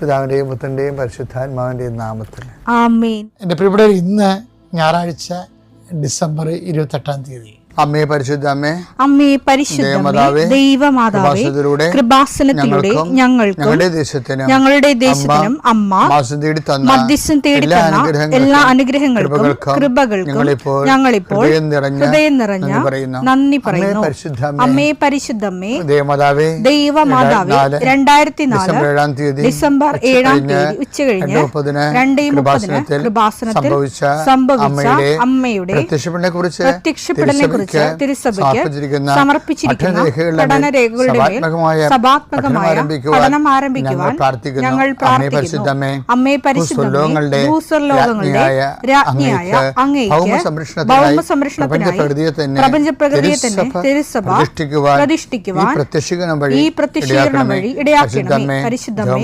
പിതാവിൻ്റെയും പുത്രൻ്റെയും പരിശുദ്ധാത്മാവിൻ്റെയും നാമത്തിൽ ആമേൻ. എൻ്റെ പ്രിയപ്പെട്ടവർ, ഇന്ന് ഞായറാഴ്ച ഡിസംബർ 28 അമ്മേ പരിശുദ്ധ അമ്മേ, അമ്മേ പരിശുദ്ധമേ, ദൈവമാതാവേ, കൃപാസനത്തിലൂടെ ഞങ്ങളുടെ ദേശത്തിനും അമ്മ മധ്യസ്ഥം തേടി തന്ന എല്ലാ അനുഗ്രഹങ്ങൾക്കും കൃപകൾക്കും ഞങ്ങളിപ്പോൾ ഹൃദയം നിറഞ്ഞ നന്ദി പറയുന്നു. അമ്മേ പരിശുദ്ധമേ, ദൈവമാതാവേ, 2004 ഡിസംബർ 7 ഉച്ചകഴിഞ്ഞ് 2:30 കൃപാസനത്തിൽ സംഭവിച്ച അമ്മയുടെ പ്രത്യക്ഷപ്പെടലിനെ കുറിച്ച് തിരുസഭയ്ക്ക് സമർപ്പിച്ചിരിക്കുന്ന പഠനരേഖകളുടെ മേൽ സഭാത്മകമായ പഠനം ആരംഭിക്കുവാൻ ഞങ്ങൾ പ്രാർത്ഥിക്കുന്നു. അമ്മേ പരിശുദ്ധമേ, ഭൂസ്വർലോകങ്ങളുടെ രാജ്ഞിയായ അങ്ങേയ്ക്ക് ഭൗമസംരക്ഷണത്തിനായി പ്രപഞ്ചപ്രകൃതിയെ തന്നെ തിരുസഭ പ്രതിഷ്ഠിക്കുവാൻ ഈ പ്രത്യക്ഷീകരണം വഴി ഇടയാക്കണമേ. പരിശുദ്ധമേ,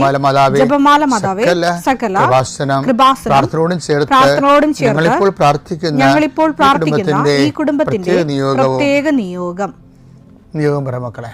ജപമാല മാതാവേ, സകല കൃപാസനം പ്രാർത്ഥനയോടും ചേർത്ത് ഞങ്ങളിപ്പോൾ പ്രാർത്ഥിക്കുന്ന ഈ കുടുംബത്തിന്റെ പ്രത്യേക നിയോഗം പറ മക്കളെ.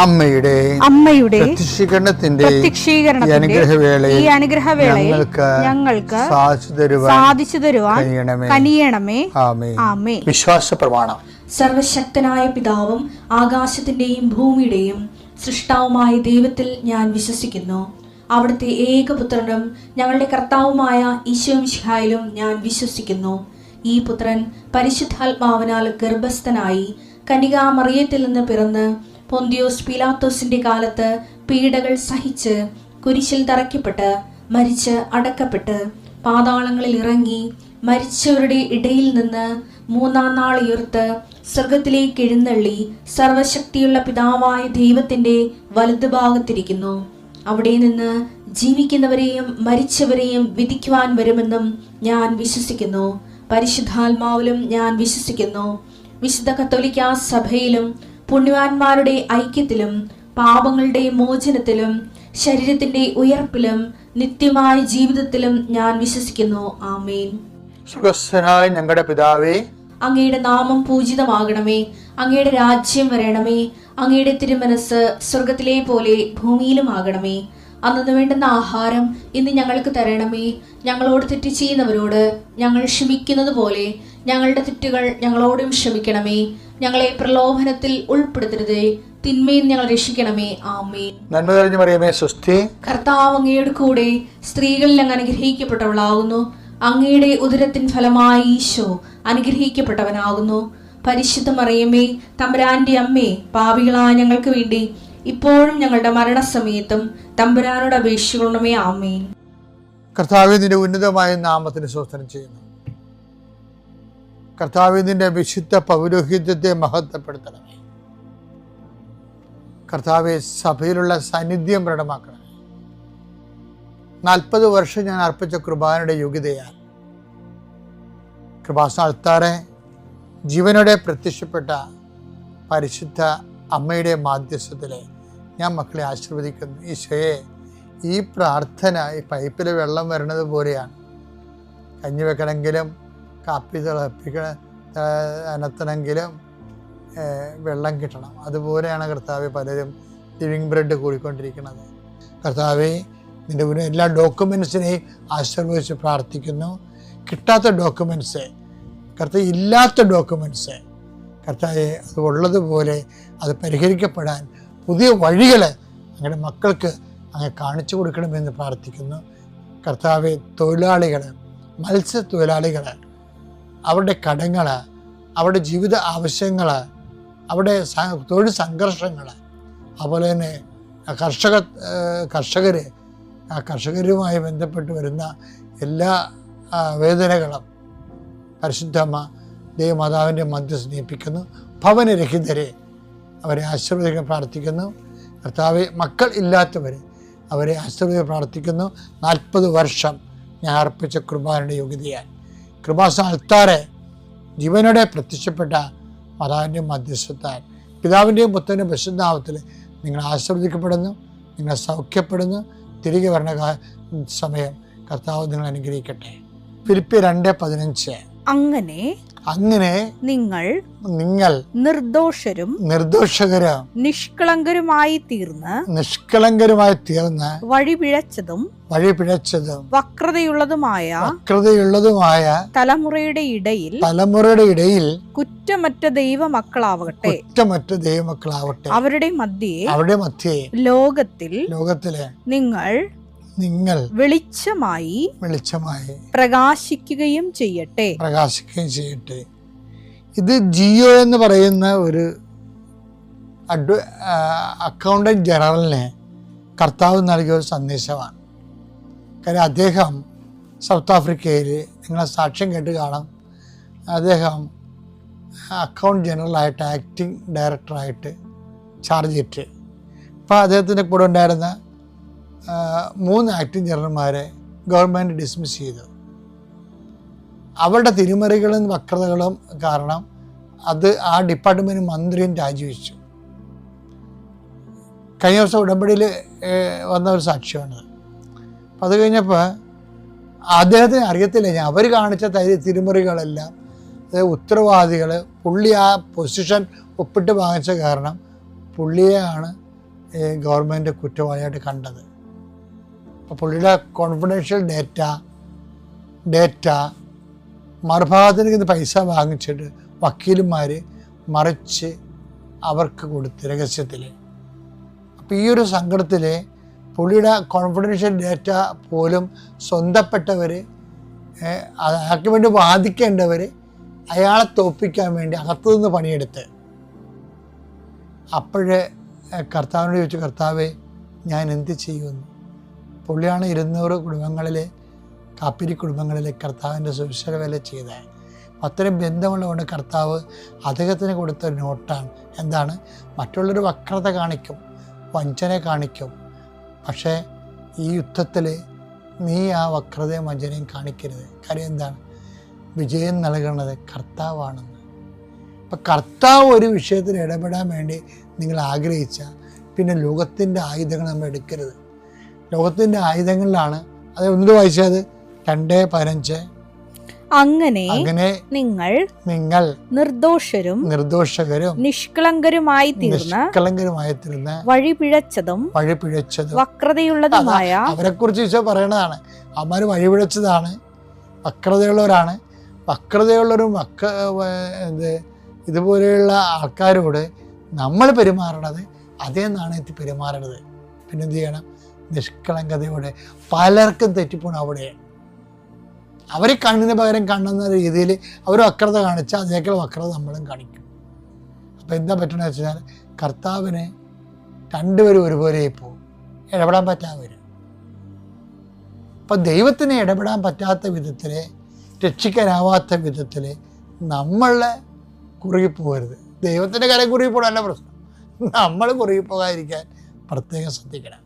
അമ്മയുടെ പ്രത്യക്ഷീകരണത്തിന്റെ ഈ അനുഗ്രഹവേളയിൽ ഞങ്ങൾക്ക് സാധിച്ചു തരുവാൻ കനിയണമേ. ആമേൻ. വിശ്വാസ പ്രമാണം. സർവശക്തനായ പിതാവും ആകാശത്തിന്റെയും ഭൂമിയുടെയും സൃഷ്ടാവുമായ ദൈവത്തിൽ ഞാൻ വിശ്വസിക്കുന്നു. അവിടുത്തെ ഏകപുത്രനും ഞങ്ങളുടെ കർത്താവുമായ ഈശോമിശിഹായിലും ഞാൻ വിശ്വസിക്കുന്നു. ഈ പുത്രൻ പരിശുദ്ധാത്മാവിനാൽ ഗർഭസ്ഥനായി കന്യകാമറിയത്തിൽ നിന്ന് പിറന്ന് പൊന്തിയോസ് പീലാത്തോസിന്റെ കാലത്ത് പീഡകൾ സഹിച്ച് കുരിശിൽ തറയ്ക്കപ്പെട്ട് മരിച്ച് അടക്കപ്പെട്ട് പാതാളങ്ങളിൽ ഇറങ്ങി മരിച്ചവരുടെ ഇടയിൽ നിന്ന് 3-ാം നാൾ ഉയർത്ത് സ്വർഗത്തിലേക്ക് എഴുന്നള്ളി സർവശക്തിയുള്ള പിതാവായ ദൈവത്തിന്റെ വലതുഭാഗത്തിരിക്കുന്നു. അവിടെ നിന്ന് ജീവിക്കുന്നവരെയും മരിച്ചവരെയും വിധിക്കുവാൻ വരുമെന്നും ഞാൻ വിശ്വസിക്കുന്നു. പരിശുദ്ധാത്മാവിലും ഞാൻ വിശ്വസിക്കുന്നു. വിശുദ്ധ കത്തോലിക്കാ സഭയിലും പുണ്യവാന്മാരുടെ ഐക്യത്തിലും പാപങ്ങളുടെ മോചനത്തിലും ശരീരത്തിന്റെ ഉയർപ്പിലും നിത്യമായ ജീവിതത്തിലും ഞാൻ വിശ്വസിക്കുന്നു. ആമേൻ. സുഖസ്ഥനായ ഞങ്ങളുടെ പിതാവേ, അങ്ങയുടെ നാമം പൂജിതമാകണമേ. അങ്ങയുടെ രാജ്യം വരണമേ. അങ്ങയുടെ തിരുമനസ് സ്വർഗത്തിലെ പോലെ ഭൂമിയിലുമാകണമേ. അന്നു വേണ്ടുന്ന ആഹാരം ഇന്ന് ഞങ്ങൾക്ക് തരണമേ. ഞങ്ങളോട് തെറ്റ് ചെയ്യുന്നവരോട് ഞങ്ങൾ ക്ഷമിക്കുന്നത് പോലെ ഞങ്ങളുടെ തെറ്റുകൾ ഞങ്ങളോടും ക്ഷമിക്കണമേ. ഞങ്ങളെ പ്രലോഭനത്തിൽ ഉൾപ്പെടുത്തരുതേ, തിന്മയിൽ ഞങ്ങൾ രക്ഷിക്കണമേ. ആമേൻ. നന്മ നിറഞ്ഞ മറിയമേ, സ്വസ്തി. കർത്താവ് അങ്ങയുടെ കൂടെ സ്ത്രീകളിൽ അങ്ങ് അനുഗ്രഹിക്കപ്പെട്ടവളാകുന്നു. അങ്ങയുടെ ഉദരത്തിൻ ഫലമായി ഈശോ അനുഗ്രഹിക്കപ്പെട്ടവനാകുന്നു. പരിശുദ്ധ മറിയമേ, തമ്പുരാന്റെ അമ്മേ, പാപികളായ ഞങ്ങൾക്ക് വേണ്ടി ഇപ്പോഴും ഞങ്ങളുടെ മരണസമയത്തും തമ്പുരാനോട് അപേക്ഷിക്കണമേ. ആമേൻ. കർത്താവേ, നിന്റെ ഉന്നതമായ നാമത്തിന് സ്തോത്രം ചെയ്യുന്നു. കർത്താവേ, നിന്റെ വിശുദ്ധ പൗരോഹിത്യത്തെ മഹത്വപ്പെടുത്തണമേ. കർത്താവെ, സഭയിലുള്ള സാന്നിധ്യം പ്രകടമാക്കണമേ. 40 വർഷം ഞാൻ അർപ്പിച്ച കൃപാനയുടെ യോഗ്യതയാൽ കൃപാസ്ഥാനത്താറെ ജീവനോടെ പ്രത്യക്ഷപ്പെട്ട പരിശുദ്ധ അമ്മയുടെ മാധ്യസ്ഥത്തിലെ ഞാൻ മക്കളെ ആശീർവദിക്കുന്നു. ഈശോയെ, ഈ പ്രാർത്ഥന ഈ പൈപ്പിൽ വെള്ളം വരുന്നത് പോലെയാണ്. കഞ്ഞി വെക്കണമെങ്കിലും കാപ്പി അനത്തണമെങ്കിലും വെള്ളം കിട്ടണം. അതുപോലെയാണ് കർത്താവെ പലരും ലിവിങ് ബ്രെഡ് കൂടിക്കൊണ്ടിരിക്കുന്നത്. കർത്താവെ, നിൻ്റെ മുന്നിൽ എല്ലാ ഡോക്യുമെൻസിനെയും ആശീർവദിച്ച് പ്രാർത്ഥിക്കുന്നു. കിട്ടാത്ത ഡോക്യുമെൻറ്റ്സ്, കർത്താവ് ഇല്ലാത്ത ഡോക്യുമെൻറ്റ്സ്, കർത്താവെ അത് ഉള്ളതുപോലെ അത് പരിഹരിക്കപ്പെടാൻ പുതിയ വഴികൾ ഞങ്ങളുടെ മക്കൾക്ക് അങ്ങ് കാണിച്ചു കൊടുക്കണമെന്ന് പ്രാർത്ഥിക്കുന്നു. കർത്താവെ, തൊഴിലാളികൾ, മത്സ്യത്തൊഴിലാളികൾ, അവരുടെ കടങ്ങൾ, അവരുടെ ജീവിത ആവശ്യങ്ങൾ, അവരുടെ തൊഴിൽ സംഘർഷങ്ങൾ, അതുപോലെ തന്നെ കർഷകരുമായി ബന്ധപ്പെട്ട് വരുന്ന എല്ലാ വേദനകളും പരിശുദ്ധമ്മ ദൈവമാതാവിൻ്റെ മധ്യസ്ഥ നീപ്പിക്കുന്നു. ഭവനരഹിതരെ അവരെ ആശീർവദിക്കാൻ പ്രാർത്ഥിക്കുന്നു. കർത്താവെ, മക്കൾ ഇല്ലാത്തവർ അവരെ ആശീർവദിക്കാൻ പ്രാർത്ഥിക്കുന്നു. 40 വർഷം ഞാൻ അർപ്പിച്ച കുർബാനയുടെ യോഗ്യതയാൽ കൃപാസ്ഥാനത്താറെ ജീവനോടെ പ്രത്യക്ഷപ്പെട്ട മാതാവിൻ്റെ മധ്യസ്ഥത്താൽ പിതാവിൻ്റെയും പുത്രൻ്റെയും പരിശുദ്ധനാമത്തിൽ നിങ്ങൾ ആശീർവദിക്കപ്പെടുന്നു, നിങ്ങൾ സൗഖ്യപ്പെടുന്നു. തിരികെ വരണ സമയം കർത്താവ് നിങ്ങൾ അനുഗ്രഹിക്കട്ടെ. ഫിലിപ്പിയർ 2:15. അങ്ങനെ നിങ്ങൾ നിർദോഷകരും നിഷ്കളങ്കരുമായി തീർന്ന് വഴിപിഴച്ചതും വക്രതയുള്ളതുമായ തലമുറയുടെ ഇടയിൽ കുറ്റമറ്റ ദൈവമക്കളാവട്ടെ. അവരുടെ മധ്യേ ലോകത്തില് നിങ്ങൾ വെളിച്ചമായി പ്രകാശിക്കുകയും ചെയ്യട്ടെ. ഇത് ജിയോ എന്ന് പറയുന്ന ഒരു അക്കൗണ്ടന്റ് ജനറലിന് കർത്താവ് നൽകിയ ഒരു സന്ദേശമാണ്. കാര്യം അദ്ദേഹം സൗത്ത് ആഫ്രിക്കയിൽ, നിങ്ങളെ സാക്ഷ്യം കേട്ട് കാണാം, അദ്ദേഹം അക്കൗണ്ട് ജനറലായിട്ട്, ആക്ടിങ് ഡയറക്ടറായിട്ട് ചാർജ് ഇട്ട്. അപ്പോൾ അദ്ദേഹത്തിൻ്റെ കൂടെ ഉണ്ടായിരുന്ന 3 ആക്ടിങ് ജനറൽമാരെ ഗവൺമെൻറ് ഡിസ്മിസ് ചെയ്തു. അവരുടെ തിരിമറികളും വക്രതകളും കാരണം ആ ഡിപ്പാർട്ട്മെൻറ്റ് മന്ത്രിയും രാജിവെച്ചു. കഴിഞ്ഞ ദിവസം ഉടമ്പടിയിൽ വന്ന ഒരു സാക്ഷ്യമാണ്. അപ്പം അത് കഴിഞ്ഞപ്പോൾ അദ്ദേഹത്തിന് അറിയത്തില്ല, അവർ കാണിച്ച തിരിമറികളെല്ലാം ഉത്തരവാദികൾ പുള്ളി ആ പൊസിഷൻ ഒപ്പിട്ട് വാങ്ങിച്ച കാരണം പുള്ളിയെയാണ് ഗവൺമെൻറ് കുറ്റവാളിയായിട്ട് കണ്ടത്. അപ്പോൾ പുള്ളിയുടെ കോൺഫിഡൻഷ്യൽ ഡേറ്റ മറുഭാഗത്തിന് പൈസ വാങ്ങിച്ചിട്ട് വക്കീലന്മാർ മറിച്ച് അവർക്ക് കൊടുത്ത് രഹസ്യത്തിൽ. അപ്പോൾ ഈ ഒരു സങ്കടത്തിൽ പുള്ളിയുടെ കോൺഫിഡൻഷ്യൽ ഡേറ്റ പോലും സ്വന്തപ്പെട്ടവർ, അയാൾക്ക് വേണ്ടി വാദിക്കേണ്ടവർ അയാളെ തോൽപ്പിക്കാൻ വേണ്ടി അകത്തുനിന്ന് പണിയെടുത്ത്. അപ്പോഴേ കർത്താവിനോട് ചോദിച്ചു, കർത്താവേ, ഞാൻ എന്ത് ചെയ്യുമെന്ന്. പുള്ളിയാണ് 200 കുടുംബങ്ങളിലെ, കാപ്പിരി കുടുംബങ്ങളിലെ കർത്താവിൻ്റെ സുവിശേഷ വേല ചെയ്തത്. അത്രയും ബന്ധമുള്ളതുകൊണ്ട് കർത്താവ് അദ്ദേഹത്തിന് കൊടുത്ത നോട്ടാണ്. എന്താണ്? മറ്റുള്ളൊരു വക്രത കാണിക്കും, വഞ്ചന കാണിക്കും, പക്ഷേ ഈ യുദ്ധത്തിൽ നീ ആ വക്രതയും വഞ്ചനയും കാണിക്കരുത്. കാര്യം എന്താണ്? വിജയം നൽകുന്നത് കർത്താവാണെന്ന്. അപ്പം കർത്താവ് ഒരു വിഷയത്തിൽ ഇടപെടാൻ വേണ്ടി നിങ്ങൾ ആഗ്രഹിച്ചാൽ പിന്നെ ലോകത്തിൻ്റെ ആയുധങ്ങൾ നമ്മൾ എടുക്കരുത്. ലോകത്തിൻ്റെ ആയുധങ്ങളിലാണ്, അത് ഒന്നിട്ട് വായിച്ചത് 2:15. അങ്ങനെ നിങ്ങൾ നിർദോഷകരും നിഷ്കളങ്കരുമായി തീർന്ന് വഴിപിഴച്ചതും വക്രതയുള്ളതുമായ. അവരെ കുറിച്ച് ഈശോ പറയണതാണ്, അവന്മാർ വഴിപിഴച്ചതാണ്, വക്രതയുള്ളവരാണ്. വക്രതയുള്ളവരും ഇതുപോലെയുള്ള ആൾക്കാരോട് നമ്മൾ പെരുമാറണത് അതേ നാണയത്തിൽ പെരുമാറരുത്. പിന്നെന്ത് ചെയ്യണം? നിഷ്കളങ്കതയോടെ. പലർക്കും തെറ്റിപ്പോണം അവിടെ. അവർ കണ്ണിന് പകരം കണ്ണെന്ന രീതിയിൽ അവർ വക്രത കാണിച്ചാൽ അതിനേക്കാൾ വക്രത നമ്മളും കാണിക്കും. അപ്പോൾ എന്താ പറ്റണമെന്ന് വെച്ചാൽ കർത്താവിന് രണ്ടുപേരും ഒരുപോലെ പോകും, ഇടപെടാൻ പറ്റാത്തവർ. അപ്പം ദൈവത്തിന് ഇടപെടാൻ പറ്റാത്ത വിധത്തിൽ, രക്ഷിക്കാനാവാത്ത വിധത്തിൽ നമ്മളെ കുറുകിപ്പോകരുത്. ദൈവത്തിൻ്റെ കാര്യം കുറുകിപ്പോകണമല്ല പ്രശ്നം, നമ്മൾ കുറുകിപ്പോകാതിരിക്കാൻ പ്രത്യേകം ശ്രദ്ധിക്കണം.